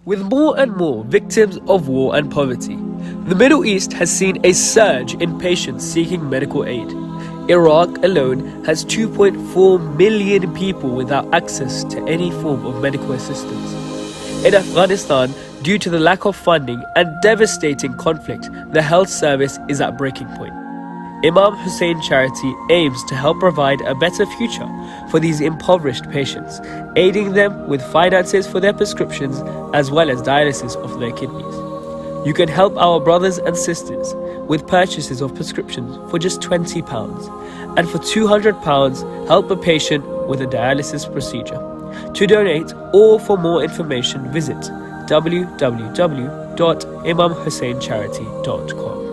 With more and more victims of war and poverty, the Middle East has seen a surge in patients seeking medical aid. Iraq alone has 2.4 million people without access to any form of medical assistance. In Afghanistan, due to the lack of funding and devastating conflict, the health service is at breaking point. Imam Hussein Charity aims to help provide a better future for these impoverished patients, aiding them with finances for their prescriptions as well as dialysis of their kidneys. You can help our brothers and sisters with purchases of prescriptions for just £20, and for £200 help a patient with a dialysis procedure. To donate or for more information, visit www.imamhussaincharity.com.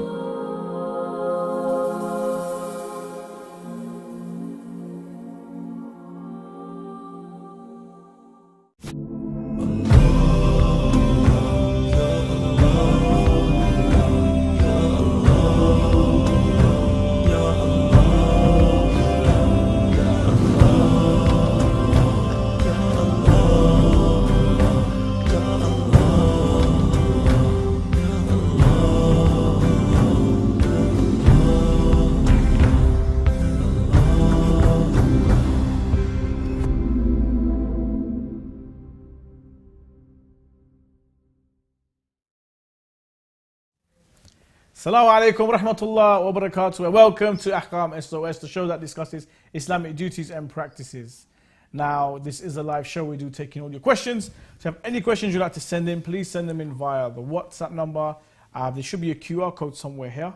Assalamu alaikum rahmatullah wa barakatuh. Welcome to Ahkam SOS, the show that discusses Islamic duties and practices. Now, this is a live show. We do taking all your questions. So if you have any questions you'd like to send in, please send them in via the WhatsApp number. There should be a QR code somewhere here.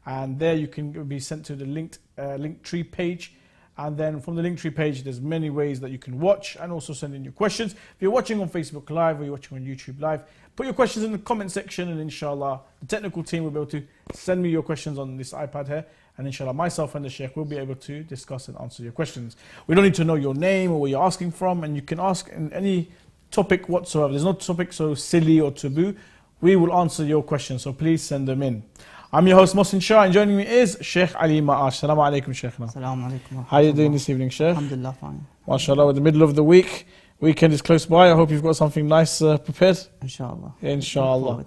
And there you can be sent to the Linktree page. And then from the Linktree page, there's many ways that you can watch and also send in your questions. If you're watching on Facebook Live or you're watching on YouTube Live, put your questions in the comment section, and inshallah, the technical team will be able to send me your questions on this iPad here. And inshallah, myself and the Sheikh will be able to discuss and answer your questions. We don't need to know your name or where you're asking from, and you can ask in any topic whatsoever. There's no topic so silly or taboo. We will answer your questions, so please send them in. I'm your host, Mohsin Shah, and joining me is Sheikh Ali Maash. Assalamu alaikum, Sheikhna. Assalamu alaikum. How are you doing this evening, Sheikh? Alhamdulillah, fine. MashaAllah, we're in the middle of the week. Weekend is close by. I hope you've got something nice prepared. Inshallah. Inshallah.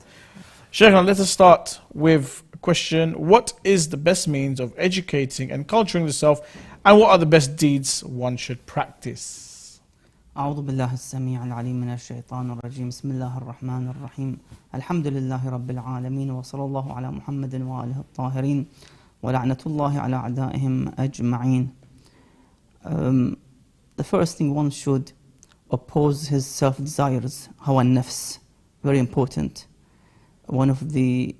Sheikhna, let us start with a question. What is the best means of educating and culturing the self, and what are the best deeds one should practice? أعوذ بالله السميع العليم من الشيطان الرجيم بسم الله الرحمن الرحيم الحمد لله رب العالمين وصلى الله على محمد وآله الطاهرين ولعنة الله على أعدائهم أجمعين. The first thing, one should oppose his self-desires, hawa nafs, very important. One of the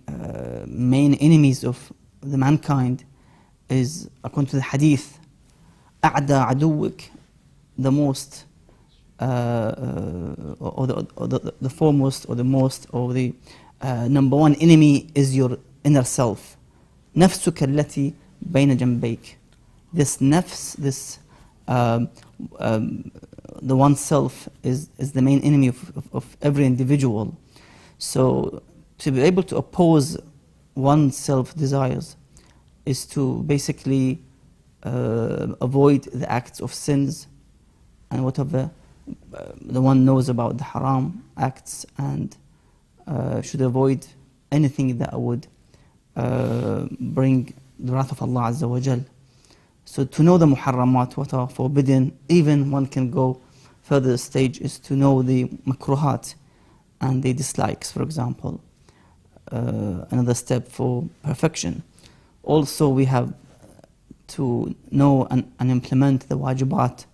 main enemies of the mankind is, according to the Hadith, أعدى عدوك, the most or the foremost or the most or the number one enemy is your inner self. نفسك التي بين جنبيك. This nafs, this the oneself is the main enemy of every individual. So to be able to oppose one's self-desires is to basically avoid the acts of sins and whatever the one knows about the haram acts, and should avoid anything that would bring the wrath of Allah Azza wa Jal. So to know the muharramat, what are forbidden, even one can go further stage, is to know the makruhat and the dislikes, for example. Another step for perfection. Also we have to know and implement the wajibat,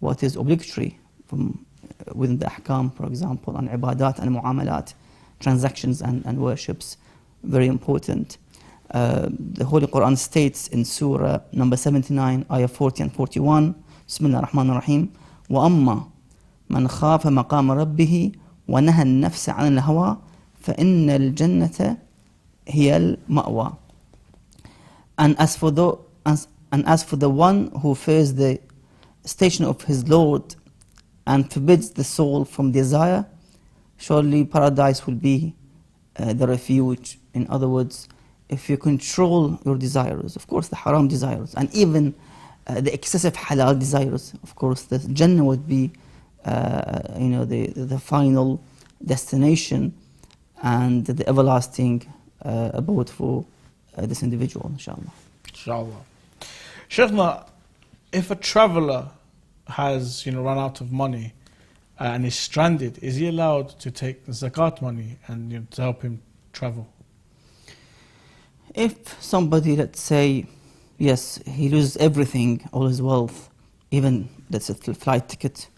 what is obligatory from within the ahkam, for example, and ibadat and muamalat, transactions and worships, very important. The Holy Quran states in Surah number 79, ayah 40 and 41, Bismillah ar-Rahman ar-Rahim, وَأَمَّا مَنْ خَافَ مَقَامَ رَبِّهِ وَنَهَى النَّفْسَ عَنِ الْهَوَى فَإِنَّ الْجَنَّةَ هِيَ الْمَأْوَى. And as for the one who fears the station of his Lord and forbids the soul from desire, surely paradise will be the refuge. In other words, if you control your desires, of course the haram desires, and even the excessive halal desires, of course the Jannah would be the final destination and the everlasting abode for this individual, inshallah. Inshallah. Shaykhna, if a traveler has run out of money and is stranded, is he allowed to take the zakat money and to help him travel? If somebody, let's say, yes, he loses everything, all his wealth, even that's a flight ticket,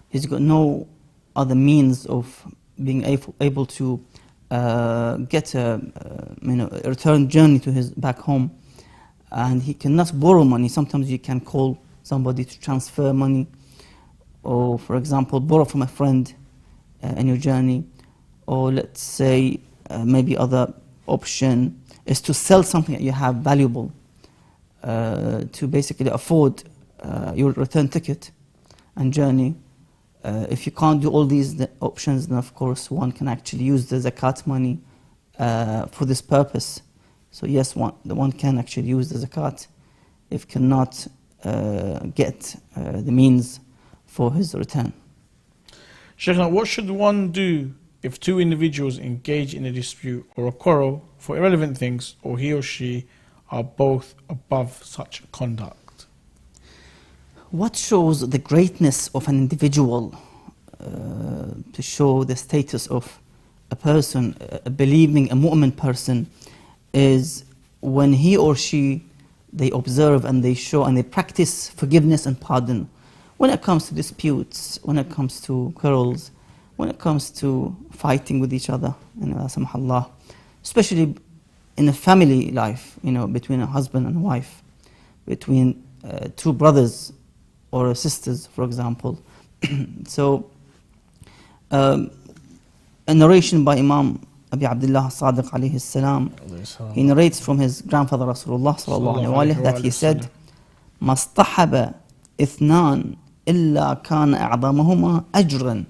he's got no other means of being able to get a return journey to his back home, and he cannot borrow money. Sometimes you can call somebody to transfer money, or for example borrow from a friend in your journey, or let's say maybe other option is to sell something that you have valuable to basically afford your return ticket and journey. If you can't do all these options, then of course one can actually use the zakat money for this purpose. So yes, one can actually use the zakat if cannot get the means for his return. Shaykhna, what should one do if two individuals engage in a dispute or a quarrel for irrelevant things, or he or she are both above such conduct? What shows the greatness of an individual, to show the status of a person, a believing, a mu'min person, is when he or she, they observe and they show and they practice forgiveness and pardon. When it comes to disputes, when it comes to quarrels, when it comes to fighting with each other, especially in a family life, between a husband and wife, between two brothers or sisters, for example. So, a narration by Imam Abi Abdullah Sadiq alayhi salam, he narrates from his grandfather Rasulullah sallallahu alayhi wa that he said, مَصْطَحَبَ إِثْنَانِ إِلَّا كَانَ أَعْظَمَهُمَا أَجْرًا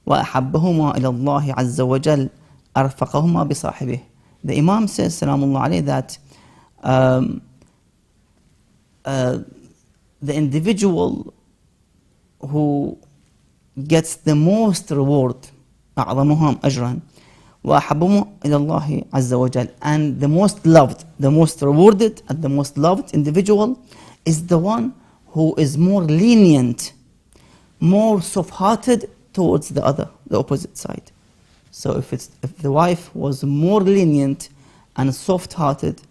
وَأَحَبَّهُمَا إِلَى اللَّهِ عَزَّ وَجَلَّ أَرْفَقَهُمَا بِصَاحِبِهِ. The Imam says, salamullah alayhi, that the individual who gets the most reward, أعظمهم أجرا وأحبهم إلى الله عز وجل, and the most loved, the most rewarded and the most loved individual is the one who is more lenient, more soft-hearted towards the opposite side. So if the wife was more lenient and soft-hearted,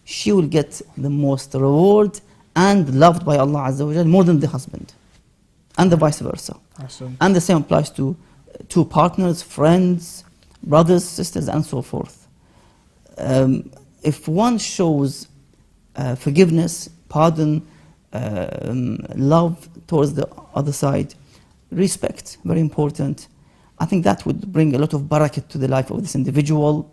she will get the most reward and loved by Allah Azza wa Jal more than the husband, and the vice versa. Awesome. And the same applies to two partners, friends, brothers, sisters, and so forth. If one shows forgiveness, pardon, love towards the other side, respect, very important, I think that would bring a lot of barakah to the life of this individual,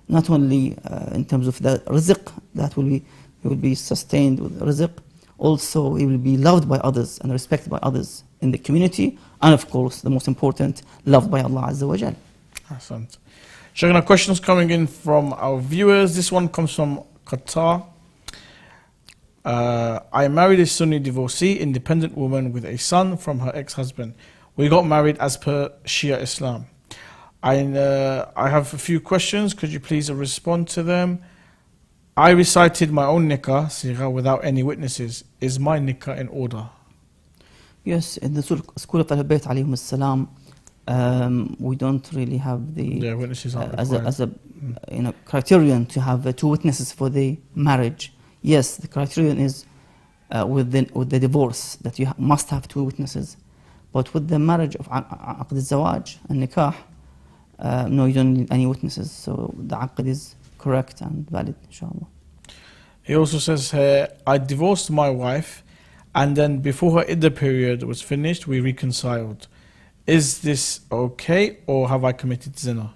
not only in terms of the rizq, that he will be sustained with rizq, also he will be loved by others and respected by others in the community, and of course, the most important, loved by Allah Azza wa Jal. Excellent. Shaykhna, questions coming in from our viewers. This one comes from Qatar. I married a Sunni divorcee, independent woman with a son from her ex-husband. We got married as per Shia Islam. I have a few questions. Could you please respond to them? I recited my own nikah, sigha, without any witnesses. Is my nikah in order? Yes, in the school of Al-Bayt alayhim salam, we don't really have the witnesses as a criterion to have two witnesses for the marriage. Yes, the criterion is with the divorce that you must have two witnesses, but with the marriage of aqd al-zawaj and nikah, no, you don't need any witnesses. So the aqd is correct and valid, inshallah. He also says here, I divorced my wife, and then before her iddah period was finished, we reconciled. Is this okay, or have I committed zina?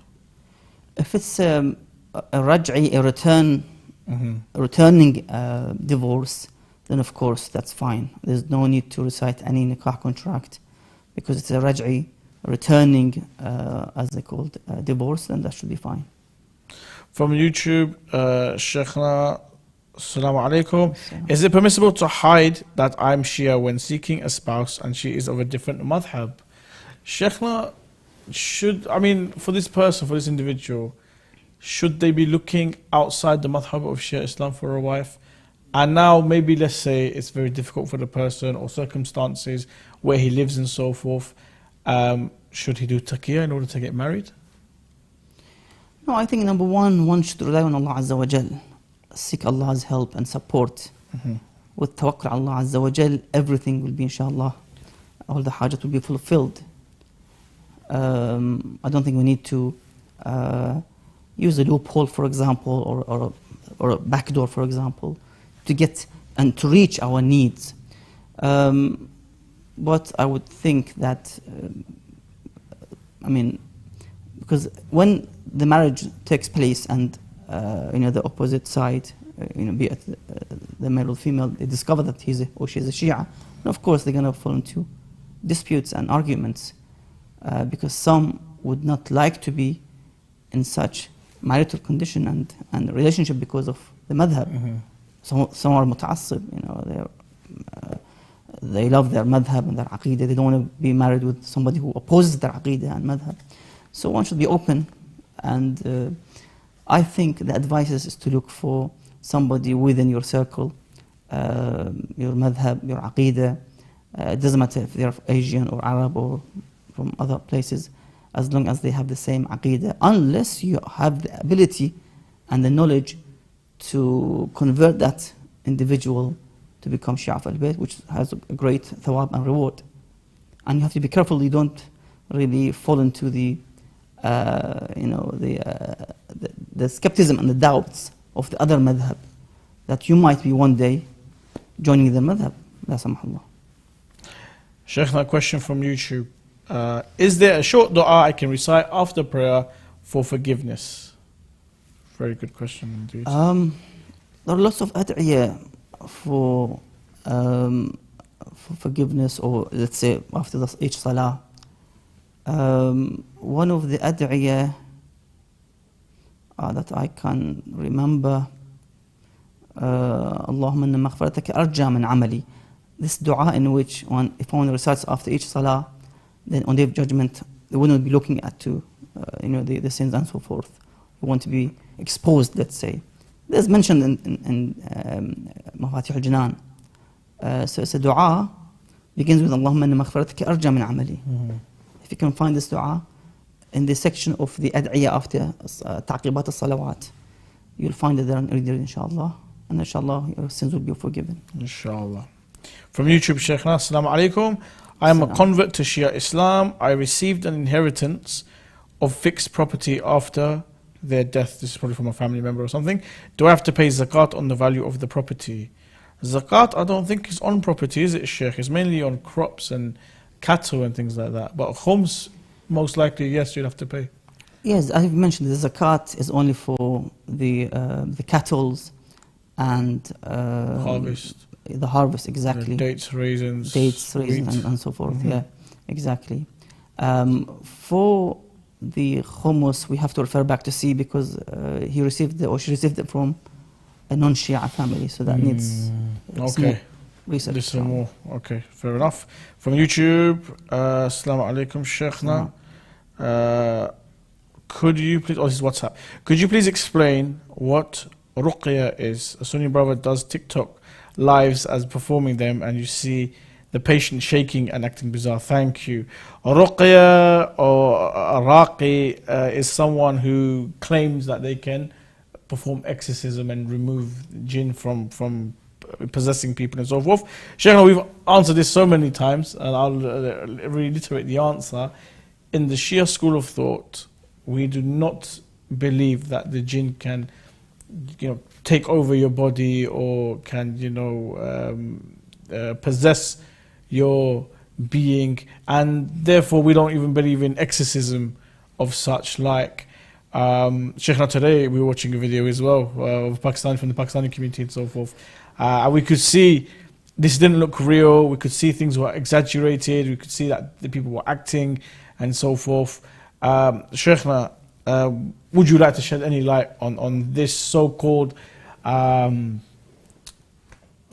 If it's a raj'i, a returning divorce, then of course that's fine. There's no need to recite any nikah contract, because it's a raj'i, returning, as they called, divorce, then that should be fine. From YouTube, Shaykhna, Assalamu alaikum. Is it permissible to hide that I'm Shia when seeking a spouse and she is of a different madhab? Shaykhna, for this person, for this individual, should they be looking outside the madhab of Shia Islam for a wife? And now maybe let's say it's very difficult for the person or circumstances where he lives and so forth. Should he do taqiyya in order to get married? No, I think number one should rely on Allah Azza wa Jal. Seek Allah's help and support. With tawakkul on Allah Azza wa Jal, everything will be inshallah, all the hajat will be fulfilled. I don't think we need to use a loophole, for example, or a backdoor, for example, to get and to reach our needs. But I would think that, because when the marriage takes place and the opposite side, be it the male or female, they discover that he's or she's a Shia, and of course they're going to fall into disputes and arguments, because some would not like to be in such marital condition and relationship because of the madhab. Some are muta'assib, they love their madhab and their aqidah. They don't want to be married with somebody who opposes their aqidah and madhab. So one should be open, and I think the advice is to look for somebody within your circle, your madhab, your aqidah. It doesn't matter if they're Asian or Arab or from other places, as long as they have the same aqidah, unless you have the ability and the knowledge to convert that individual to become Shia al-Bayt, which has a great thawab and reward. And you have to be careful you don't really fall into the skepticism and the doubts of the other madhab, that you might be one day joining the madhab. La samahullah. Sheikh, a question from YouTube. Is there a short dua I can recite after prayer for forgiveness? Very good question indeed. There are lots of ad'iyah for forgiveness, or let's say after each salah. One of the ad'iyah that I can remember, Allahumma inna maghfirataka arja min amali. This dua in which if one recites after each salah, then on the day of judgment, they wouldn't be looking at the sins and so forth. You want to be exposed, let's say. This is mentioned in Mafatih al-Jinan. So it's a dua, begins with Allahumma inna maghfiratika arja min amali. If you can find this dua in the section of the ad'iyah after taqibat al-salawat, you'll find it there and read it, inshallah. And inshallah, your sins will be forgiven. Inshallah. From YouTube, Sheikh, Assalamu alaikum. I am a convert to Shia Islam. I received an inheritance of fixed property after their death. This is probably from a family member or something. Do I have to pay zakat on the value of the property? Zakat, I don't think is on property, is it, Sheikh? It's mainly on crops and cattle and things like that. But khums, most likely, yes, you'd have to pay. Yes, I've mentioned the zakat is only for the cattles and Harvest. The harvest, exactly. Dates, raisins, and so forth. Yeah, exactly. For the hummus, we have to refer back to see, because she received it from a non-Shia family, so that needs okay. Research. Listen more. Okay, fair enough. From YouTube, Assalamu alaikum, Sheikhna. Could you please, this is WhatsApp. Could you please explain what ruqya is? A Sunni brother does TikTok lives as performing them, and you see the patient shaking and acting bizarre. Thank you. Ruqya or raqi is someone who claims that they can perform exorcism and remove jinn from possessing people and so forth. Shaykhna, we've answered this so many times, and I'll reiterate the answer. In the Shia school of thought, we do not believe that the jinn can, take over your body or can, possess your being, and therefore we don't even believe in exorcism of such like. Shaykhna, today we were watching a video as well of Pakistan, from the Pakistani community and so forth. And we could see this didn't look real. We could see things were exaggerated. We could see that the people were acting and so forth. Shaykhna, would you like to shed any light on this so-called, I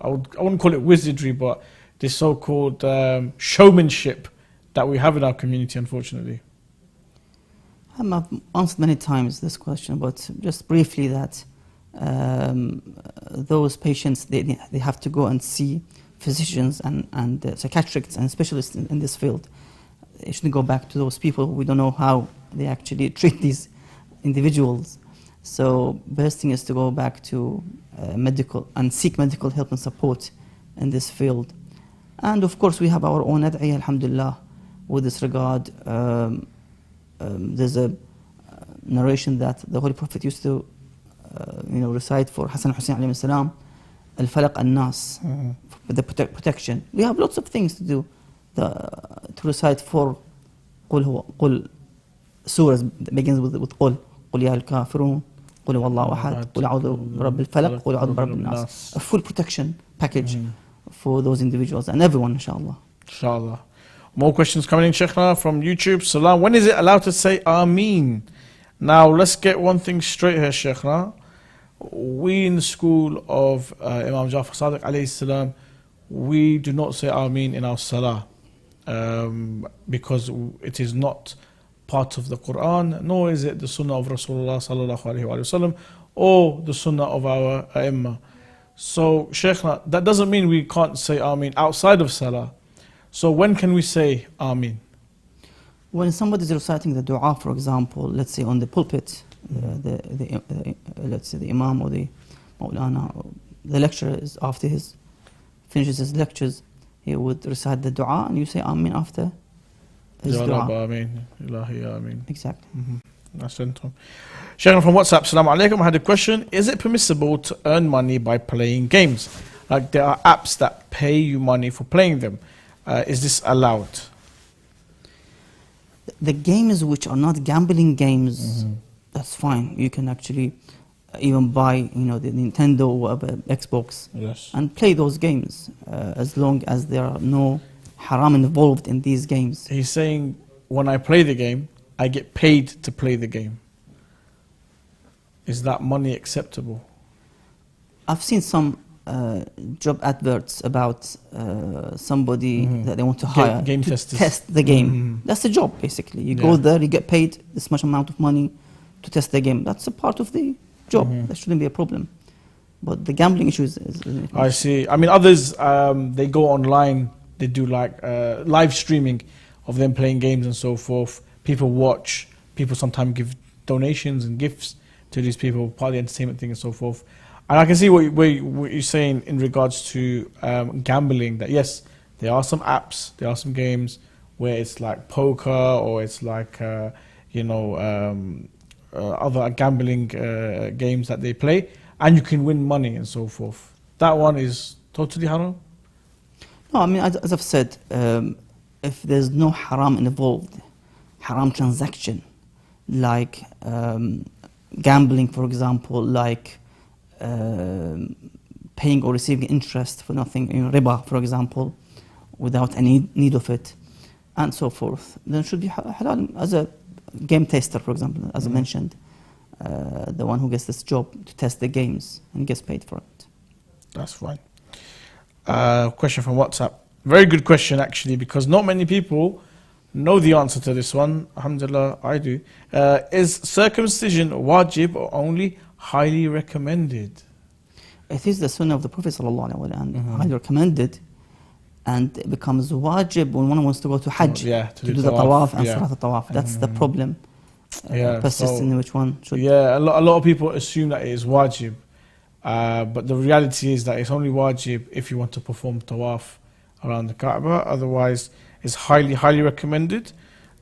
wouldn't call it wizardry, but this so-called showmanship that we have in our community, unfortunately? I've answered many times this question, but just briefly that those patients, they have to go and see physicians and psychiatrists and specialists in this field. They shouldn't go back to those people. We don't know how they actually treat these individuals. So best thing is to go back to medical and seek medical help and support in this field. And of course we have our own ad'iyah, alhamdulillah, with this regard. There's a narration that the Holy Prophet used to recite for Hassan Hussein alayhi salam, al-falaq al-nas, for the protection. We have lots of things to do, to recite for qul surahs that begins with qul ya al-kafirun, qul huwallahu ahad, qul a'udhu birabbil falaq, qul a'udhu birabbin nas. A full protection package for those individuals and everyone, inshallah. Inshallah. More questions coming in, Sheikhna, from YouTube. Salam. When is it allowed to say Ameen? Now, let's get one thing straight here, Sheikhna. We in the school of Imam Jafar Sadiq alayhi salam, we do not say Ameen in our Salah because it is not part of the Quran, nor is it the Sunnah of Rasulullah sallallahu alayhi wa sallam or the Sunnah of our A'immah. So, Sheikhna, that doesn't mean we can't say Ameen outside of Salah. So when can we say Ameen? When somebody is reciting the dua, for example, let's say on the pulpit, let's say the Imam or the Maulana, or the lecturer is after finishes his lectures, he would recite the dua and you say Ameen after his Ya dua. Rabb, Ameen. Ilahi, Ameen. Exactly. That's from WhatsApp. Assalamu alaikum. I had a question. Is it permissible to earn money by playing games? Like there are apps that pay you money for playing them. Is this allowed? The games which are not gambling games, that's fine. You can actually even buy, the Nintendo or Xbox and play those games as long as there are no haram involved in these games. He's saying when I play the game, I get paid to play the game. Is that money acceptable? I've seen some job adverts about somebody that they want to hire game to testers. test the game. That's the job, basically. You go there, you get paid this much amount of money to test the game. That's a part of the job. That shouldn't be a problem. But the gambling issue is I see. I mean, others, they go online, they do like live streaming of them playing games and so forth. People watch, people sometimes give donations and gifts to these people, part of the entertainment thing and so forth. And I can see what you're saying in regards to gambling, that yes, there are some apps, there are some games where it's like poker or it's like, other gambling games that they play and you can win money and so forth. That one is totally haram? No, I mean, as I've said, if there's no haram involved, haram transaction, like gambling, for example, like paying or receiving interest for nothing, riba, for example, without any need of it, and so forth, then it should be halal. As a game tester, for example, as I mentioned, the one who gets this job to test the games and gets paid for it. That's fine. Question from WhatsApp. Very good question, actually, because not many people know the answer to this one. Alhamdulillah, I do. Is circumcision wajib or only highly recommended? It is the sunnah of the Prophet ﷺ, highly recommended, and it becomes wajib when one wants to go to Hajj, to do the tawaf and salat al-tawaf. That's the problem. Persisting in which one should. Yeah, a lot of people assume that it is wajib, but the reality is that it's only wajib if you want to perform tawaf around the Kaaba. Otherwise, it's highly recommended.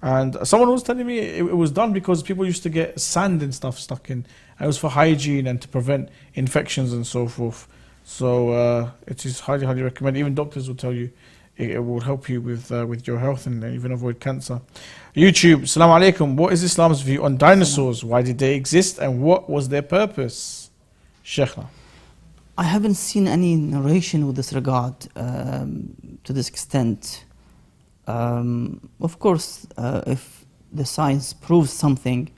And someone was telling me it was done because people used to get sand and stuff stuck in. And it was for hygiene and to prevent infections and so forth. So it is highly recommended. Even doctors will tell you it will help you with your health and even avoid cancer. YouTube, Assalamu alaikum. What is Islam's view on dinosaurs? Why did they exist and what was their purpose? Sheikhna. I haven't seen any narration with this regard to this extent. Of course, if the science proves something,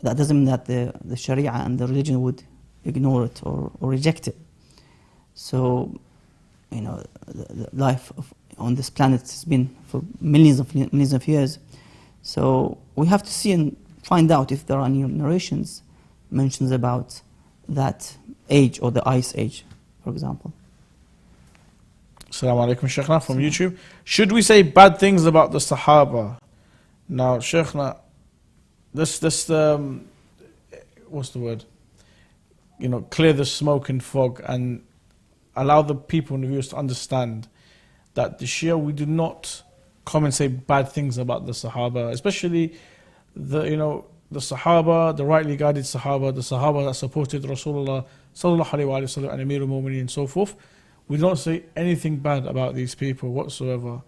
that doesn't mean that the Sharia and the religion would ignore it or reject it. So, the life on this planet has been for millions of years. So we have to see and find out if there are any narrations mentions about that age or the ice age, for example. Assalamu alaikum, Shaykhna, from YouTube. Should we say bad things about the Sahaba? Now, Shaykhna, what's the word? Clear the smoke and fog and allow the people and the viewers to understand that the Shia, we do not come and say bad things about the Sahaba, especially the Sahaba, the rightly guided Sahaba, the Sahaba that supported Rasulullah sallallahu alaihi wasallam and Amir al-Mu'mineen and so forth. We don't say anything bad about these people whatsoever.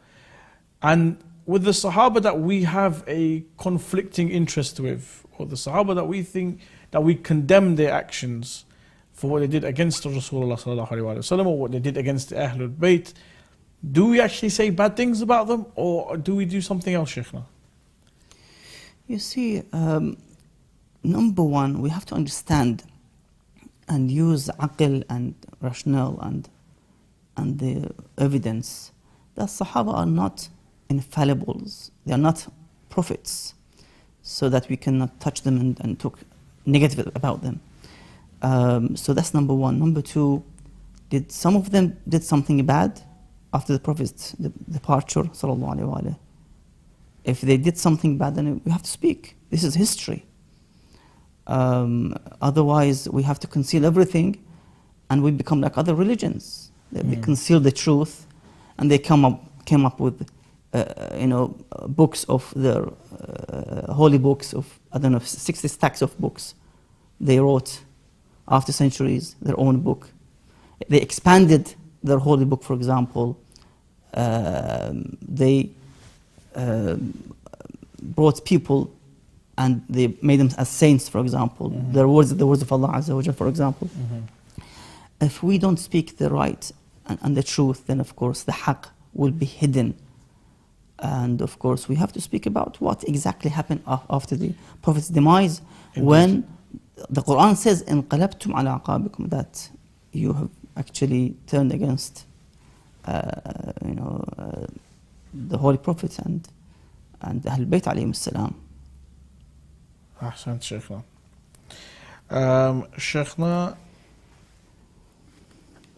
And with the Sahaba that we have a conflicting interest with, or the Sahaba that we think that we condemn their actions for what they did against Rasulullah sallallahu alaihi wasallam or what they did against the Ahlul Bayt, do we actually say bad things about them, or do we do something else, Shaykhna? You see, number one, we have to understand and use aql and rationale and the evidence that Sahaba are not infallibles. They are not prophets, so that we cannot touch them and talk negative about them. So that's number one. Number two, did some of them did something bad after the Prophet's departure, sallallahu alaihi wasallam? If they did something bad, then we have to speak. This is history. Otherwise, we have to conceal everything, and we become like other religions. They conceal the truth, and they came up with books of their holy books of 60 stacks of books they wrote after centuries, their own book. They expanded their holy book, for example. They brought people and they made them as saints, for example. The words of Allah Azza wa Jalla, for example. If we don't speak the right and the truth, then of course the haqq will be hidden. And of course we have to speak about what exactly happened after the Prophet's demise. Indeed. When the Quran says, انقلبتم على عقابكم, that you have actually turned against the Holy Prophet and Ahlul Bayt alayhim as-salam. Ahsan, Shaykhna. Shaykhna,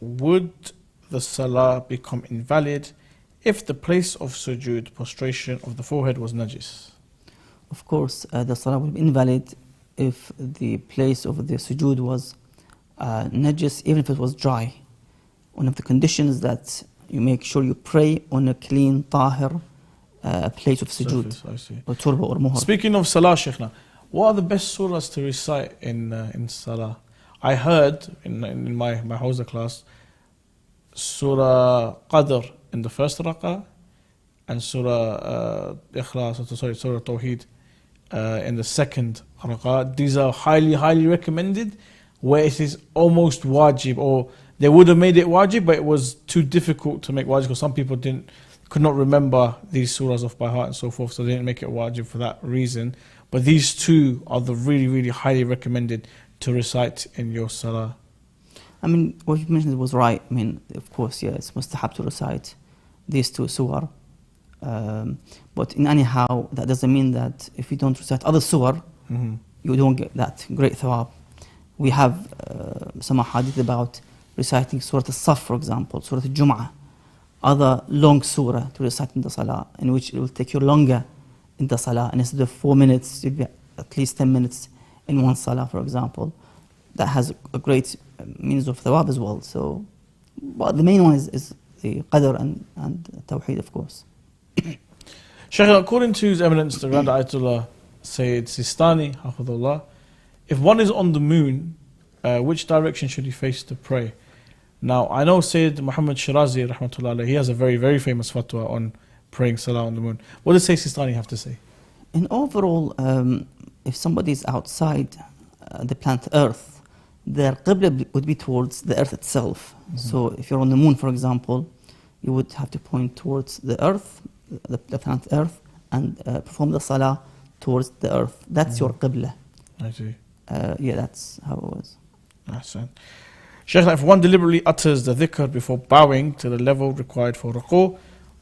would the Salah become invalid if the place of sujood, prostration of the forehead, was najis? Of course, the Salah will be invalid if the place of the sujood was najis, even if it was dry. One of the conditions that you make sure you pray on a clean, tahir place of sujood, or turba or muhar. Speaking of Salah, Shaykhna, what are the best surahs to recite in Salah? I heard in my Hawza class, Surah Qadr in the first rak'ah, and Surah Surah Tawheed in the second rak'ah. These are highly recommended, where it is almost wajib, or they would have made it wajib, but it was too difficult to make wajib because some people could not remember these surahs off by heart and so forth, so they didn't make it wajib for that reason. But these two are the really highly recommended to recite in your Salah. I mean, what you mentioned was right. I mean, of course, yeah, it's mustahab to recite these two surah. But in anyhow, that doesn't mean that if you don't recite other surah, you don't get that great thawab. We have some hadith about reciting Surah Al-Saf, for example, Surah Al-Jum'ah, other long surah to recite in the Salah, in which it will take you longer in the Salah, and instead of 4 minutes, you'll be at least 10 minutes in one Salah, for example. That has a great means of thawab as well. So, but the main one is the Qadr and Tawheed, of course. Shaykh, according to his eminence, the Grand Ayatollah Sayyid Sistani, Hafidhullah, if one is on the moon, which direction should he face to pray? Now, I know Sayyid Muhammad Shirazi, rahmatullah, he has a very famous fatwa on praying Salah on the moon. What does Sayyid Sistani have to say? In overall, if somebody is outside the planet Earth, their qibla would be towards the Earth itself. So if you're on the moon, for example, you would have to point towards the Earth, the planet Earth, and perform the Salah towards the Earth. That's your qibla. I see. Yeah, that's how it was. Ahsan. Shaykh, if one deliberately utters the dhikr before bowing to the level required for ruku',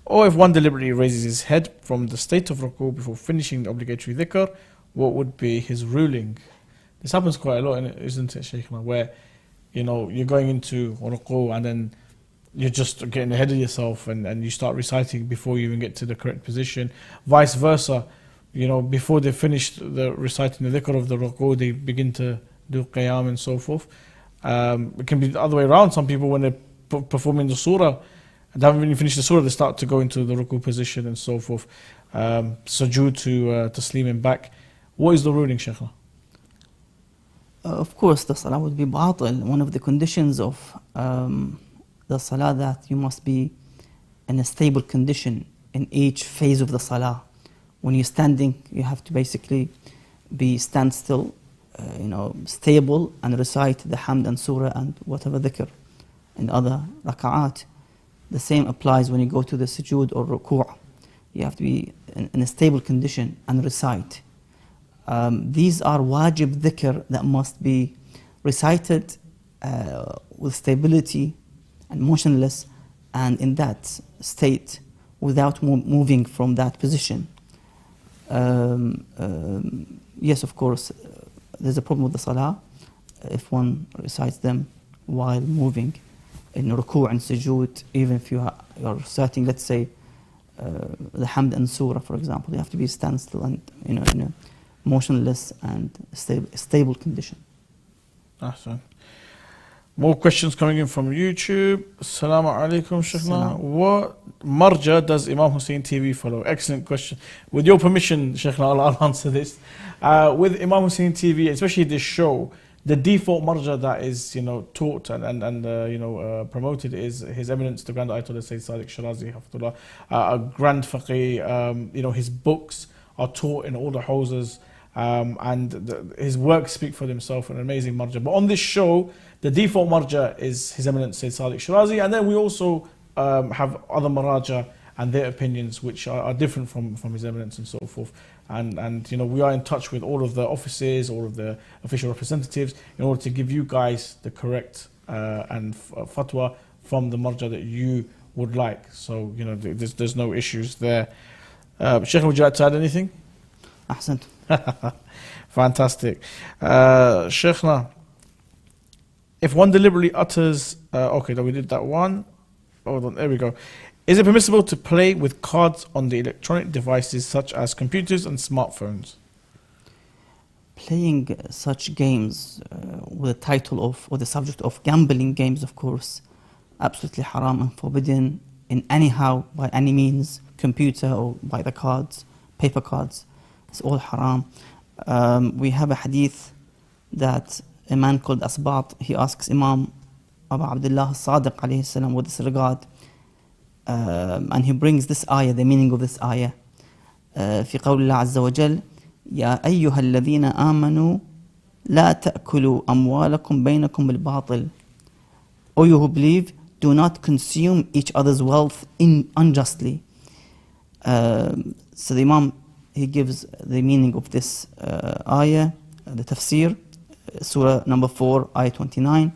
or if one deliberately raises his head from the state of ruku' before finishing the obligatory dhikr, what would be his ruling? This happens quite a lot, isn't it, Shaykhna? Where, you're going into ruku and then you're just getting ahead of yourself and you start reciting before you even get to the correct position. Vice versa, before they finish reciting the dhikr of the ruku, they begin to do qiyam and so forth. It can be the other way around. Some people, when they're performing the surah, they haven't even finished the surah, they start to go into the ruku position and so forth. Sujood to taslim and back. What is the ruling, Shaykhna? Of course, the salah would be batil. One of the conditions of the salah that you must be in a stable condition in each phase of the salah. When you're standing, you have to basically be standstill, stable, and recite the hamd and surah and whatever dhikr and other raka'at. The same applies when you go to the sujood or ruku'. You have to be in a stable condition and recite. These are wajib dhikr that must be recited with stability and motionless and in that state without moving from that position. Yes, of course, there's a problem with the salah if one recites them while moving in ruku' and sujood. Even if you are reciting, let's say, the hamd and surah, for example, you have to be standstill and in a motionless and stable condition. Awesome. More questions coming in from YouTube. Assalamu alaikum, Shaykhna. What marja does Imam Hussein TV follow? Excellent question. With your permission, Shaykhna, I'll answer this. With Imam Hussein TV, especially this show, the default marja that is taught and promoted is His Eminence the Grand Ayatollah Sayyid Sadiq Shirazi Hafidullah, a grand faqih. His books are taught in all the houses, and his works speak for themselves. An amazing marja. But on this show, the default marja is His Eminence Sayyid Sadiq Shirazi, and then we also have other maraja and their opinions, which are different from His Eminence and so forth. And we are in touch with all of the offices, all of the official representatives, in order to give you guys the correct and fatwa from the marja that you would like. So there's no issues there. Sheikh, would you like to add anything? Ahsant. Fantastic. Sheikhna, if one deliberately utters, okay, we did that one. Hold on, there we go. Is it permissible to play with cards on the electronic devices such as computers and smartphones? Playing such games with the title of, or the subject of gambling games, of course, absolutely haram and forbidden in anyhow, by any means, computer or by the cards, paper cards. It's all haram. We have a hadith that a man called Asbat, he asks Imam Abu Abdullah Sadiq alayhi salam with this regard, and he brings this ayah, the meaning of this ayah. في قول الله عز وجل يا أيها الذين آمنوا لا تأكلوا أموالكم بينكم بالباطل. O you who believe, do not consume each other's wealth unjustly. So the Imam, he gives the meaning of this ayah, the tafsir, surah number 4, ayah 29.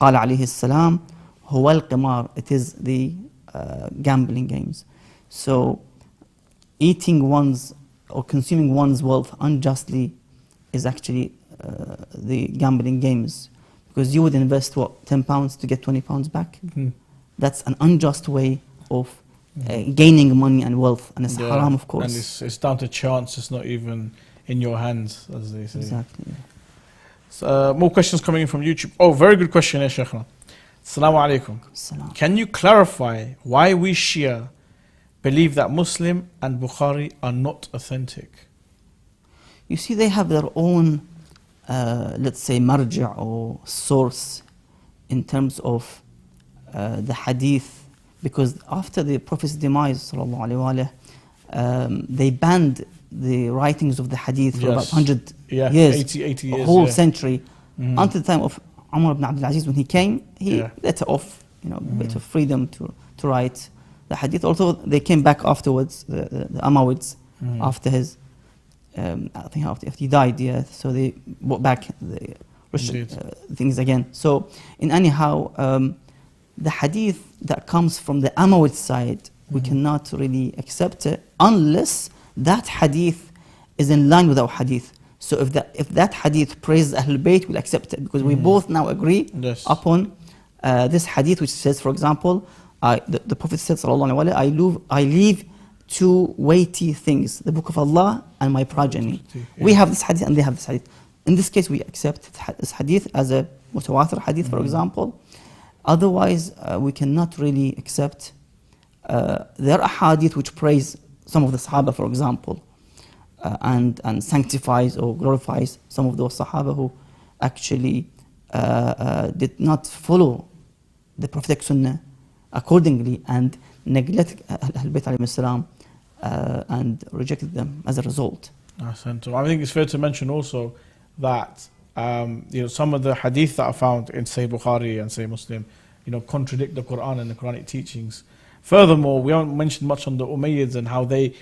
قال عليه السلام هو القمار. It is the gambling games. So eating one's or consuming one's wealth unjustly is actually the gambling games, because you would invest £10 to get £20 back. That's an unjust way of gaining money and wealth, and it's haram, of course. And it's down to chance. It's not even in your hands, as they say. Exactly. So, more questions coming in from YouTube. Oh, very good question, Shaykhna. Assalamu alaikum. Salam. Can you clarify why we Shia believe that Muslim and Bukhari are not authentic? You see, they have their own, let's say, marja' or source in terms of the hadith, because after the Prophet's demise, they banned the writings of the hadith for about 100 years, 80 years, a whole century, until the time of Umar ibn Abdul Aziz. When he came, he let off, bit of freedom to write the hadith. Although they came back afterwards, the Umayyads, after his, I think after he died, so they brought back the things again. So in anyhow, the hadith that comes from the Umayyad side, we cannot really accept it unless that hadith is in line with our hadith. So if that hadith praises Ahlul Bayt, we'll accept it, because we both now agree upon this hadith, which says, for example, the Prophet said, sallallahu alaihi wasallam, I leave two weighty things, the Book of Allah and my progeny. We have this hadith and they have this hadith. In this case, we accept this hadith as a mutawatir hadith, for example. Otherwise, we cannot really accept. There are hadith which praise some of the Sahaba, for example, and sanctifies or glorifies some of those Sahaba who actually did not follow the Prophetic Sunnah accordingly and neglected Ahlul Bayt alayhim salam and rejected them as a result. I think it's fair to mention also that some of the hadith that are found in Sahih Bukhari and Sahih Muslim, contradict the Quran and the Quranic teachings. Furthermore, we haven't mentioned much on the Umayyads and how they,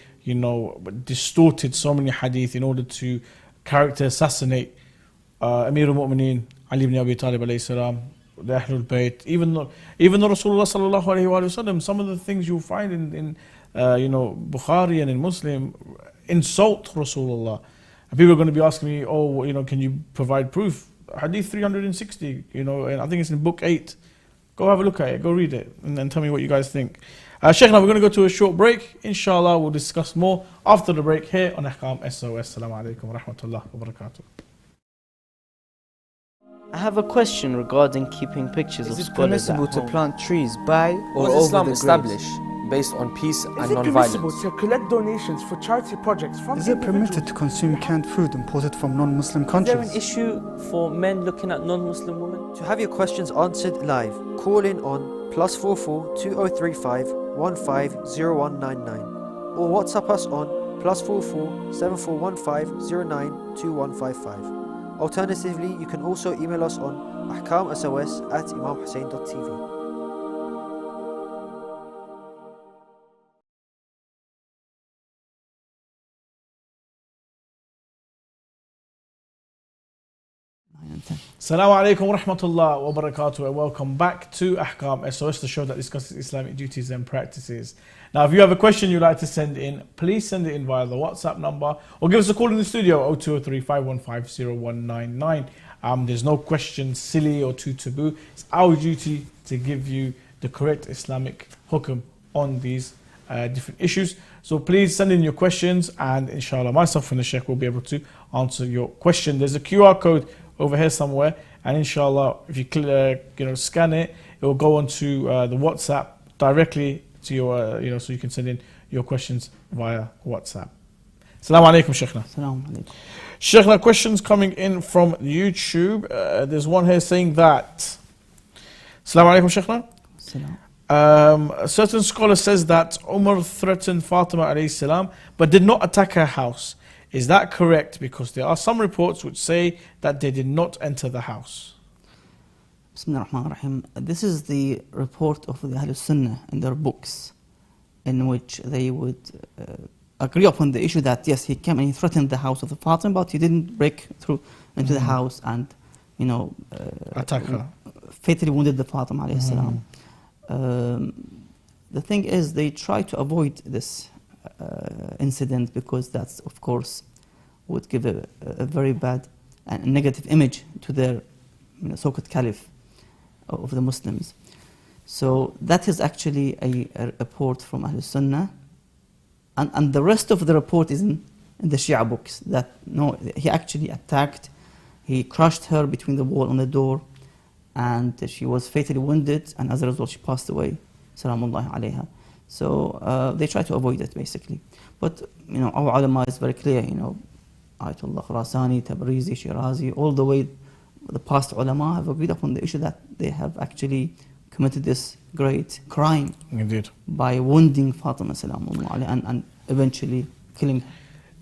distorted so many hadith in order to character assassinate Amir al-Mu'mineen, Ali ibn Abi Talib alayhi salam, the Ahlul Bayt, even the Rasulullah sallallahu alayhi wa sallam. Some of the things you'll find in Bukhari and in Muslim insult Rasulullah. And people are going to be asking me, can you provide proof? Hadith 360, and I think it's in book 8. Go have a look at it, go read it, and then tell me what you guys think. Sheikh, now we're going to go to a short break. Inshallah, we'll discuss more after the break here on Ahkam SOS. Assalamu alaikum wa rahmatullah wa barakatuh. I have a question regarding keeping pictures of scholars. Is it permissible to plant trees by or over Islam the established based on peace and non-violence? Is it permissible to collect donations for charity projects from Is it permitted to consume canned food imported from non-Muslim countries? Is there an issue for men looking at non-Muslim women? To have your questions answered live, call in on +44 2035 150199 or WhatsApp us on +44 7415 092155. Alternatively, you can also email us on Ahkam SOS at imamhussain.tv. Assalamu alaikum wa rahmatullah wa barakatuh, and welcome back to Ahkam SOS, the show that discusses Islamic duties and practices. Now, if you have a question you'd like to send in, please send it in via the WhatsApp number or give us a call in the studio 0203 515 0199. There's no question silly or too taboo. It's our duty to give you the correct Islamic hukum on these different issues. So please send in your questions, and inshallah myself and the Sheikh will be able to answer your question. There's a QR code over here somewhere, and inshallah if you scan it, it will go onto the WhatsApp directly to your so you can send in your questions via WhatsApp. Assalamu alaikum, Sheikhna. Assalamu alaikum. Sheikhna, questions coming in from YouTube. There's one here saying that, Assalamu alaikum, Sheikhna. A certain scholar says that Umar threatened Fatima alayhi salam but did not attack her house. Is that correct? Because there are some reports which say that they did not enter the house. Bismillah ar-Rahman ar-Rahim. This is the report of the Ahlul Sunnah in their books, in which they would agree upon the issue that yes, he came and he threatened the house of the Fatima, but he didn't break through into the house and attack her, fatally wounded the Fatima alayhi salam. The thing is, they try to avoid this incident because that's, of course, would give a very bad and negative image to their so-called caliph of the Muslims. So that is actually a report from Ahlul Sunnah, and the rest of the report is in the Shia books, that no, he actually attacked, he crushed her between the wall and the door, and she was fatally wounded, and as a result she passed away, salamullahi alayha. So they try to avoid it basically. But our ulama is very clear, Ayatollah Khurasani, Tabrizi, Shirazi, all the way the past ulama have agreed upon the issue that they have actually committed this great crime. Indeed. By wounding Fatima salamullah alayha and eventually killing her.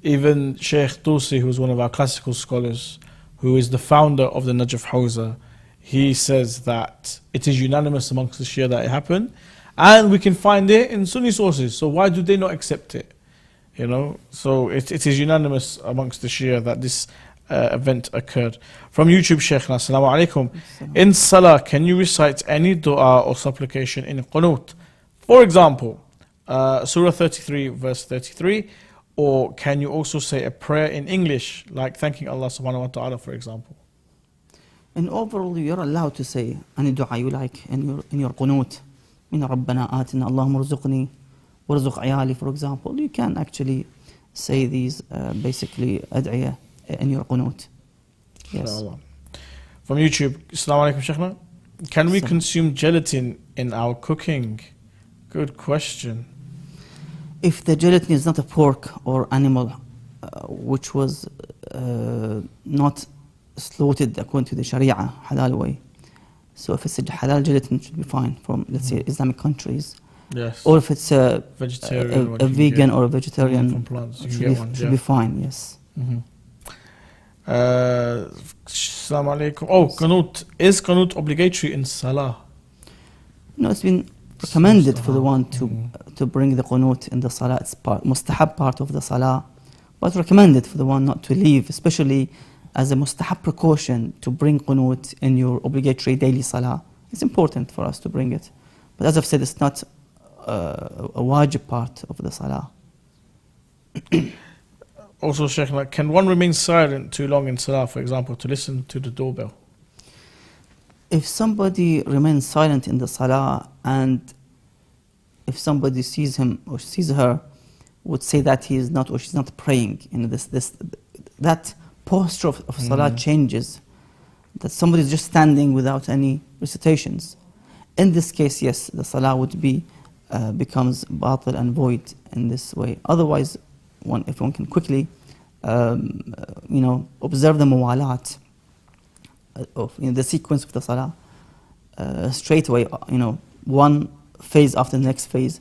Even Sheikh Tusi, who is one of our classical scholars, who is the founder of the Najaf Hawza, he says that it is unanimous amongst the Shia that it happened, and we can find it in Sunni sources, so why do they not accept it? So it is unanimous amongst the Shia that this event occurred. From YouTube, Sheikhna, Assalamu alaikum. In Salah, can you recite any dua or supplication in Qunut? For example, Surah 33 verse 33, Or can you also say a prayer in English, like thanking Allah subhanahu wa ta'ala, for example? In overall, you're allowed to say any dua you like in your qunut. من ربنا آتنا اللهم ارزقني وارزق عيالي, for example. You can actually say these basically ad'iyah in your qunut. Yes. From YouTube, Assalamu alaikum Shaykhna. Can we consume gelatin in our cooking? Good question. If the gelatin is not a pork or animal which was not slaughtered according to the Sharia, halal way. So if it's a halal gelatin, it should be fine from, let's say, Islamic countries. Yes. Or if it's a vegetarian, a vegan or a vegetarian, from plants, it should be fine, yes. Assalamu alaikum. Oh, qunut. Is qunut obligatory in Salah? No, it's been recommended for the one to bring the qunut in the Salah. It's mustahab part of the Salah, but recommended for the one not to leave, especially as a mustahab precaution to bring qunut in your obligatory daily Salah. It's important for us to bring it. But as I've said, it's not a wajib part of the Salah. Also, Sheikh, can one remain silent too long in Salah, for example, to listen to the doorbell? If somebody remains silent in the Salah, and if somebody sees him or sees her, would say that he is not or she's not praying, that posture of Salah changes, that somebody is just standing without any recitations. In this case, yes, the Salah would be becomes batil and void in this way. Otherwise, if one can quickly observe the muwalat of the sequence of the Salah straight away, one phase after the next phase,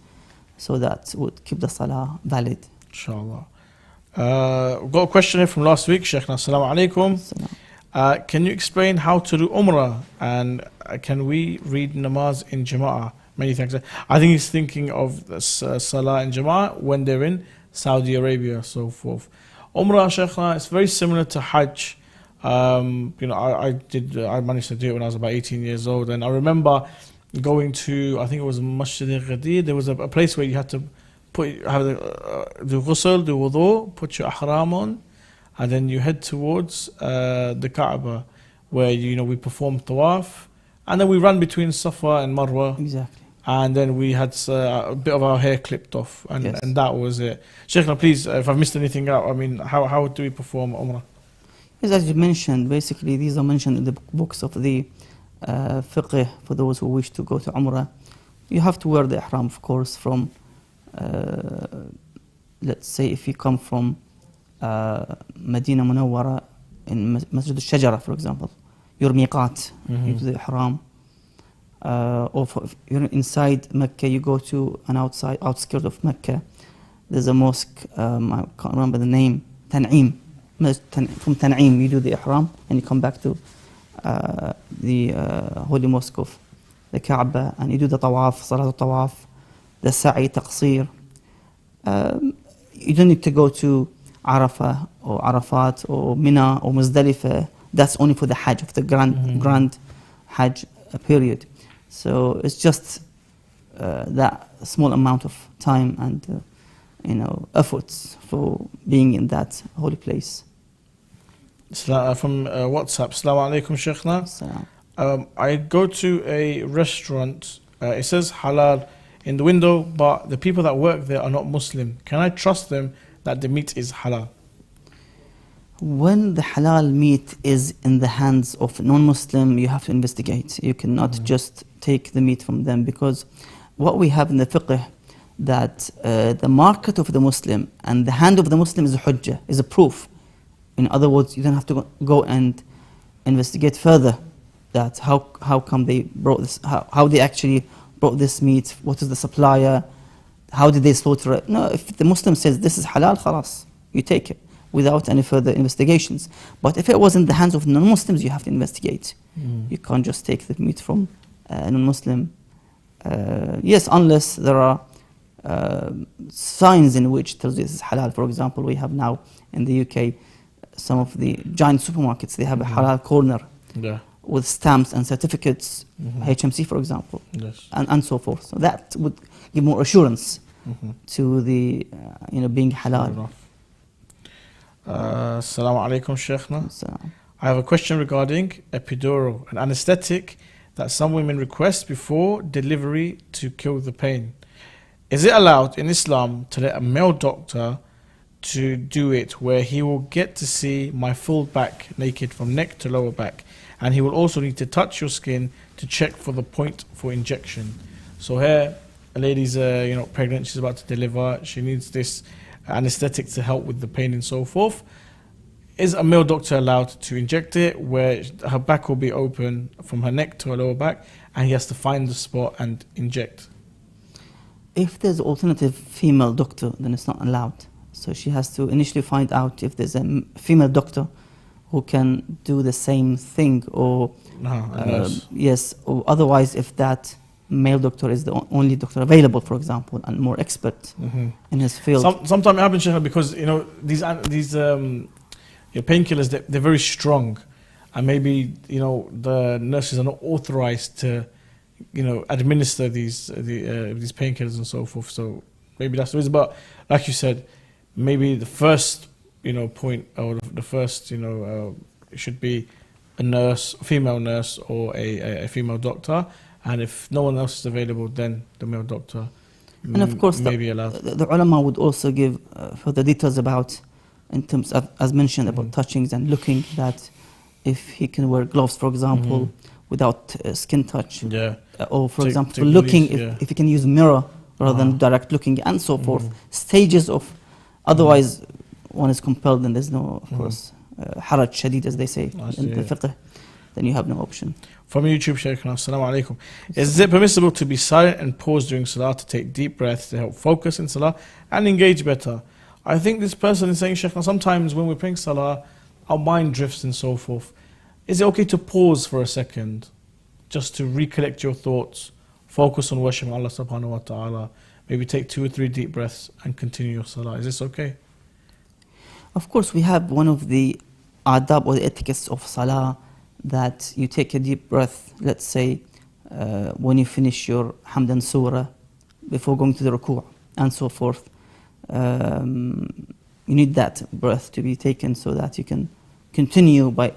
so that would keep the Salah valid. Inshallah. We've got a question here from last week, Shaykhna. Assalamu alaikum. Can you explain how to do Umrah, and can we read namaz in Jama'ah? Many thanks. I think he's thinking of the Salah in Jama'ah when they're in Saudi Arabia, so forth. Umrah, Shaykhna, it's very similar to Hajj. I managed to do it when I was about 18 years old, and I remember going to, I think it was Masjid al-Ghadir. There was a place where you had to do Ghusl, do wudu, put your ihram on, and then you head towards the Kaaba, where we perform tawaf, and then we ran between Safa and Marwa. Exactly. And then we had a bit of our hair clipped off, and, yes. and that was it. Shaykhna, please, if I've missed anything out, how do we perform Umrah? Yes, as you mentioned, basically these are mentioned in the books of the fiqh for those who wish to go to Umrah. You have to wear the ihram, of course, from, let's say, if you come from Medina Munawwara in Masjid al-Shajara, for example, your miqat, you do the ihram. Or if you're inside Mecca, you go to an outskirt of Mecca. There's a mosque, I can't remember the name, Tan'im. From Tan'im, you do the ihram, and you come back to the holy mosque of the Kaaba, and you do the tawaf, salat al-tawaf, the sa'i, taqsir. You don't need to go to Arafah or Arafat or Mina or Muzdalifah. That's only for the Hajj, of the grand Hajj period. So it's just that small amount of time and efforts for being in that holy place. From WhatsApp, Assalamu alaikum Shaykhna. I go to a restaurant, it says halal in the window, but the people that work there are not Muslim. Can I trust them that the meat is halal? When the halal meat is in the hands of non-Muslim, you have to investigate. You cannot just take the meat from them, because what we have in the fiqh, that the market of the Muslim and the hand of the Muslim is a hujjah, is a proof. In other words, you don't have to go and investigate further that how come they brought this, how they actually brought this meat, what is the supplier, how did they slaughter it. No, if the Muslim says this is halal, khalas, you take it without any further investigations. But if it was in the hands of non-Muslims, you have to investigate. You can't just take the meat from a non-Muslim. Yes, unless there are signs in which tells you this is halal. For example, we have now in the UK some of the giant supermarkets, they have a halal corner with stamps and certificates, HMC for example, and so forth. So that would give more assurance to the being halal. Assalamu alaikum, Sheikhna. Salam. I have a question regarding epidural, an anesthetic that some women request before delivery to kill the pain. Is it allowed in Islam to let a male doctor to do it, where he will get to see my full back naked from neck to lower back, and he will also need to touch your skin to check for the point for injection? So here, a lady's pregnant, she's about to deliver, she needs this anesthetic to help with the pain and so forth. Is a male doctor allowed to inject it, where her back will be open from her neck to her lower back, and he has to find the spot and inject? If there's alternative female doctor, then it's not allowed. So she has to initially find out if there's a female doctor who can do the same thing, or yes, or otherwise if that male doctor is the only doctor available, for example, and more expert in his field. Sometimes it happens, Sheikh, because these painkillers, they're very strong, and maybe the nurses are not authorized to administer these painkillers and so forth. So maybe that's the reason. But like you said, maybe the first point, or the first it should be a nurse, a female nurse, or a female doctor, and if no one else is available, then the male doctor. And of course, may be allowed. The ulama would also give further details about, in terms of, as mentioned, about touchings and looking, that if he can wear gloves, for example, without skin touch, or for example, looking, if he can use mirror rather than direct looking, and so forth. Stages of, otherwise one is compelled, and there's no, of course, haraj shadid, as they say in the fiqh, then you have no option. From YouTube, Shaykhna, assalamu alaikum. Is it permissible to be silent and pause during salah to take deep breaths to help focus in salah and engage better? I think this person is saying, Shaykhna, sometimes when we're praying salah, our mind drifts and so forth. Is it okay to pause for a second, just to recollect your thoughts, focus on worshiping Allah subhanahu wa ta'ala, maybe take 2 or 3 deep breaths and continue your salah? Is this okay? Of course, we have one of the adab or the etiquettes of salah, that you take a deep breath, let's say, when you finish your hamd and surah, before going to the ruku' and so forth. You need that breath to be taken so that you can continue by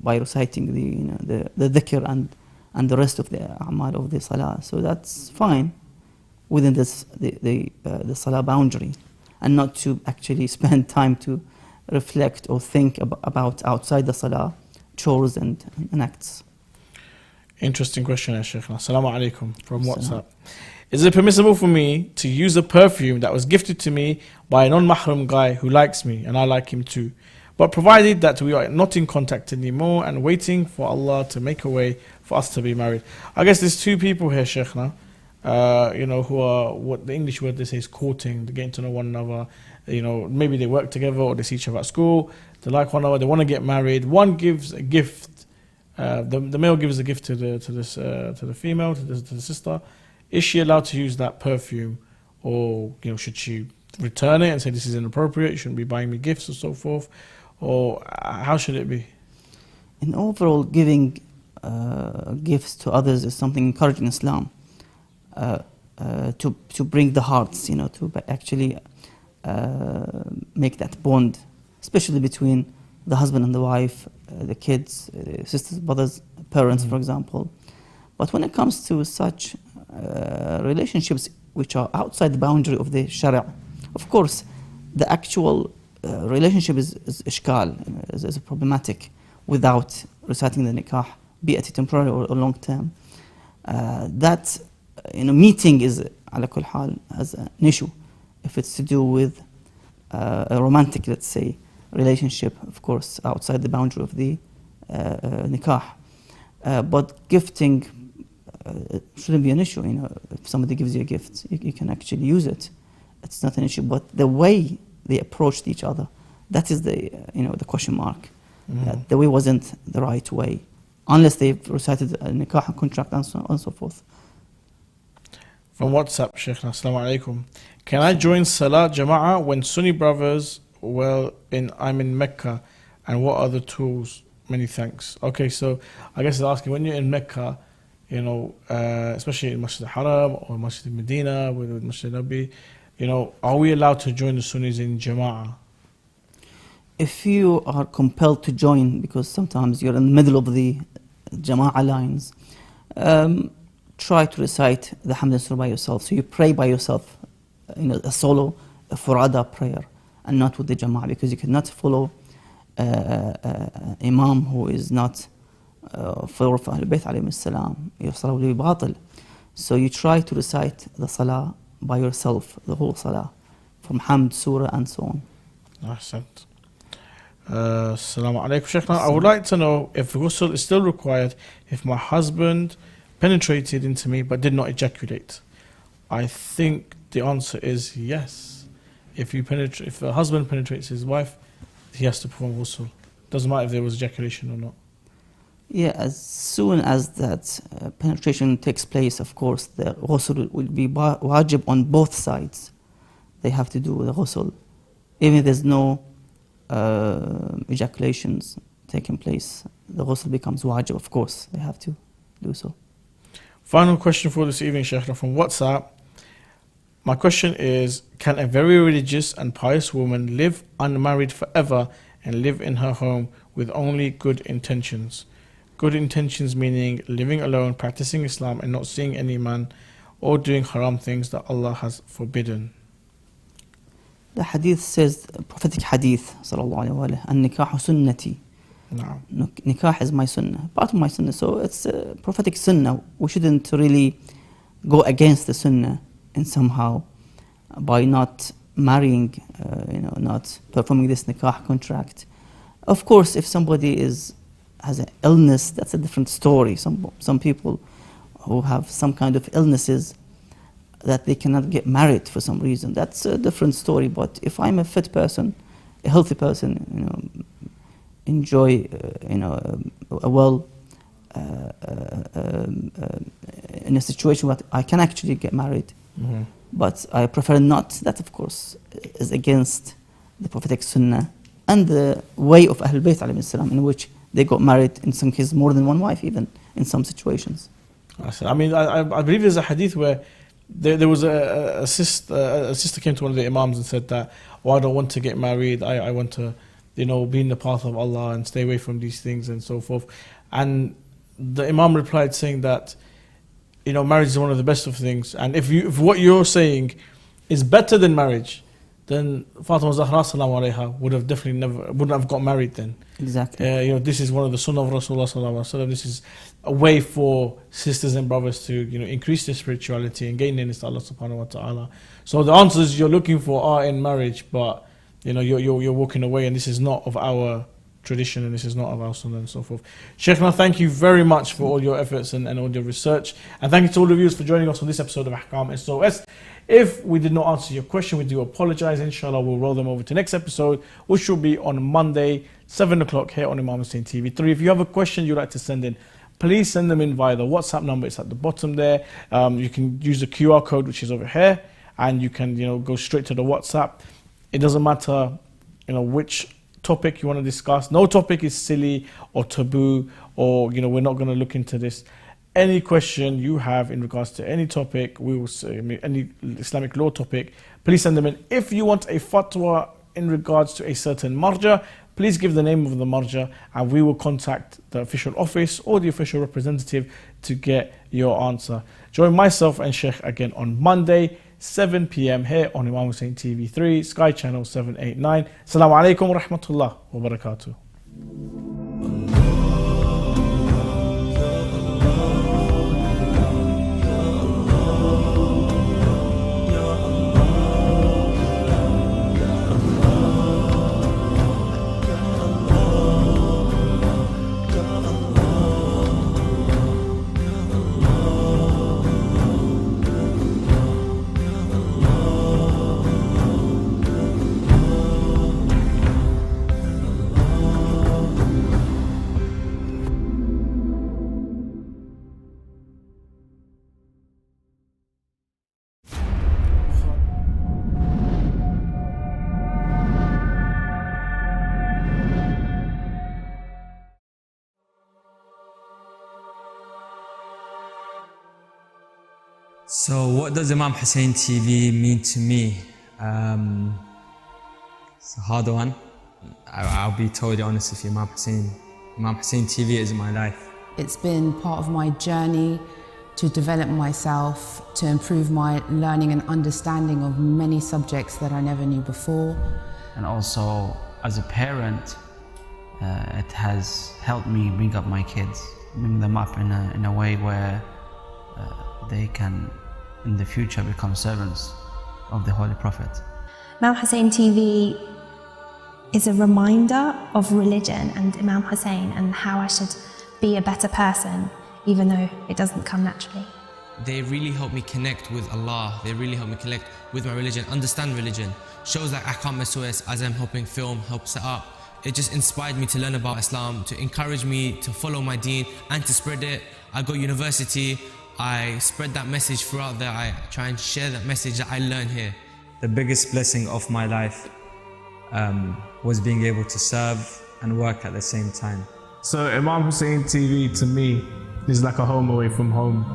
reciting the dhikr and the rest of the a'mal of the salah. So that's fine within the salah boundary, and not to actually spend time to reflect or think about outside the salah chores and acts. Interesting question, Sheikh. Assalamu alaikum from WhatsApp. Is it permissible for me to use a perfume that was gifted to me by a non-mahram guy who likes me and I like him too, but provided that we are not in contact anymore and waiting for Allah to make a way for us to be married? I guess there's 2 people here, Sheikhna, who are, what the English word they say is courting, they're getting to know one another. Maybe they work together or they see each other at school, they like one another, they want to get married. One gives a gift, the male gives a gift to the female, to the sister. Is she allowed to use that perfume, or should she return it and say this is inappropriate, you shouldn't be buying me gifts or so forth, or how should it be? In overall, giving gifts to others is something encouraged in Islam, to bring the hearts, to actually make that bond, especially between the husband and the wife, the kids, sisters, brothers, parents, for example. But when it comes to such relationships which are outside the boundary of the Sharia, of course, the actual relationship is ishkal, is problematic, without reciting the nikah, be it temporary or long term. That meeting is, ala kul hal, as an issue. If it's to do with a romantic, let's say, relationship, of course, outside the boundary of the nikah. But gifting shouldn't be an issue. If somebody gives you a gift, you can actually use it. It's not an issue. But the way they approached each other, that is the question mark. That the way wasn't the right way, unless they've recited a nikah contract and so on and so forth. From WhatsApp, Sheikh, assalamu alaikum. Can I join Salah Jama'ah when Sunni brothers, I'm in Mecca, and what are the tools? Many thanks. Okay, so I guess they're asking, when you're in Mecca, especially in Masjid al-Haram or Masjid al-Medina, with Masjid al-Nabi, are we allowed to join the Sunnis in Jama'ah? if you are compelled to join, because sometimes you're in the middle of the Jama'ah lines, try to recite the Hamd and Surah by yourself. So you pray by yourself, a solo, a furada prayer, and not with the Jama'ah, because you cannot follow Imam who is not follower of Ahl Bayt alayhim salam. Your salah will be batil. So you try to recite the salah by yourself, the whole salah, from Hamd, Surah, and so on. Ahsant. Assalamu alaikum, Sheikh. I would like to know if ghusl is still required if my husband penetrated into me but did not ejaculate. I think the answer is yes. If a husband penetrates his wife, he has to perform ghusl. Doesn't matter if there was ejaculation or not. Yeah, as soon as that penetration takes place, of course, the ghusl will be wajib on both sides. They have to do the ghusl. Even if there's no ejaculations taking place, the ghusl becomes wajib, of course. They have to do so. Final question for this evening, Sheikh, from WhatsApp. My question is, can a very religious and pious woman live unmarried forever and live in her home with only good intentions? Good intentions meaning living alone, practicing Islam and not seeing any man, or doing haram things that Allah has forbidden. The hadith says, prophetic hadith, sallallahu alayhi wa sallam, an-nikahu sunnati. No. Nikah is my sunnah, part of my sunnah. So it's a prophetic sunnah. We shouldn't really go against the sunnah in somehow by not marrying, not performing this nikah contract. Of course, if somebody has an illness, that's a different story. Some people who have some kind of illnesses that they cannot get married for some reason, that's a different story. But if I'm a fit person, a healthy person, enjoy, a well, in a situation where I can actually get married, but I prefer not. That, of course, is against the prophetic sunnah and the way of Ahl Bayt alayhim salam, in which they got married, in some cases more than one wife, even in some situations. I mean, I believe there's a hadith where there was a sister came to one of the imams and said that, I don't want to get married, I want to be in the path of Allah and stay away from these things and so forth. And the imam replied saying that, marriage is one of the best of things, and if what you're saying is better than marriage, then Fatima Zahra sallallahu alayha wouldn't have got married then. Exactly. This is one of the sunnah of Rasulullah sallallahu alayhi wa sallam. This is a way for sisters and brothers to increase their spirituality and gain nearness to Allah subhanahu wa ta'ala. So the answers you're looking for are in marriage, but you're walking away, and this is not of our tradition, and this is not of our sunnah and so forth. Sheikhna, thank you very much for all your efforts and all your research, and thank you to all of you for joining us on this episode of Ahkam SOS. If we did not answer your question, we do apologize. Inshallah, we'll roll them over to next episode, which will be on Monday, 7 o'clock here on Imam Hussain TV 3. If you have a question you'd like to send in, please send them in via the WhatsApp number. It's at the bottom there. You can use the QR code, which is over here, and you can go straight to the WhatsApp. It doesn't matter which topic you want to discuss. No topic is silly or taboo, or we're not going to look into this. Any question you have in regards to any topic, we will say, any Islamic law topic, please send them in. If you want a fatwa in regards to a certain marja, please give the name of the marja, and we will contact the official office or the official representative to get your answer. Join myself and Sheikh again on Monday, 7 p.m. here on Imam Hussain TV 3, Sky Channel 789. Assalamu alaikum wa rahmatullah wa barakatuh. So what does Imam Hussain TV mean to me? It's a hard one. I'll be totally honest with you, Imam Hussein TV is my life. It's been part of my journey to develop myself, to improve my learning and understanding of many subjects that I never knew before. And also, as a parent, it has helped me bring up my kids, bring them up in a way where they can, in the future, become servants of the Holy Prophet. Imam Hussein TV is a reminder of religion and Imam Hussein and how I should be a better person, even though it doesn't come naturally. They really help me connect with Allah. They really help me connect with my religion, understand religion. Shows like Ahkam SOS, as I'm helping film, help set up. It just inspired me to learn about Islam, to encourage me to follow my deen and to spread it. I go to university, I spread that message throughout there. I try and share that message that I learn here. The biggest blessing of my life was being able to serve and work at the same time. So Imam Hussein TV to me is like a home away from home.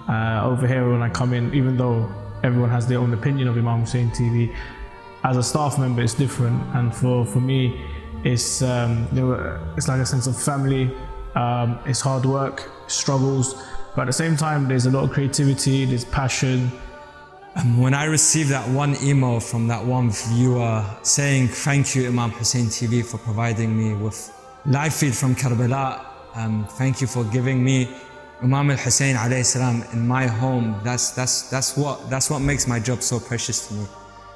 Over here when I come in, even though everyone has their own opinion of Imam Hussein TV, as a staff member it's different, and for me it's like a sense of family. It's hard work, struggles, but at the same time there's a lot of creativity, there's passion. When I received that one email from that one viewer saying, "Thank you Imam Hussein TV for providing me with live feed from Karbala, thank you for giving me Imam al-Hussein alayhi salam in my home," that's what makes my job so precious to me.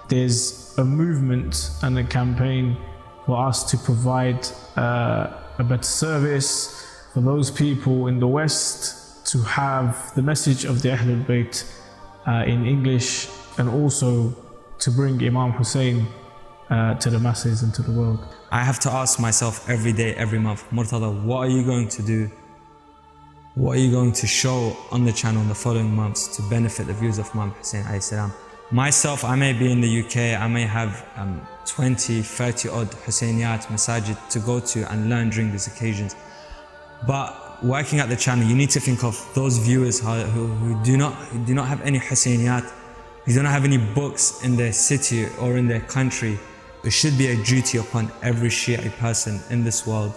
There's a movement and a campaign for us to provide a better service for those people in the West, to have the message of the Ahlul Bayt in English, and also to bring Imam Hussein to the masses and to the world. I have to ask myself every day, every month, Murtada, what are you going to do? What are you going to show on the channel in the following months to benefit the views of Imam Hussein alayhi salam? Myself, I may be in the UK, I may have 20, 30 odd Husseiniat masajid to go to and learn during these occasions. But working at the channel, you need to think of those viewers who do not have any Husseiniat, who don't have any books in their city or in their country. It should be a duty upon every Shi'i person in this world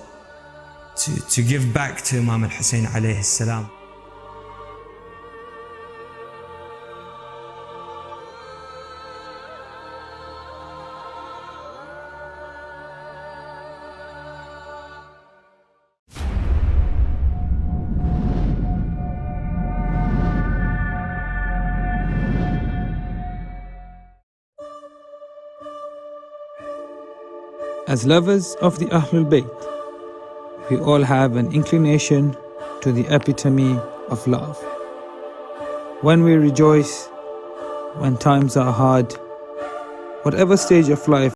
to give back to Imam al-Hussein alayhi salam. As lovers of the Ahlul Bayt, we all have an inclination to the epitome of love. When we rejoice, when times are hard, whatever stage of life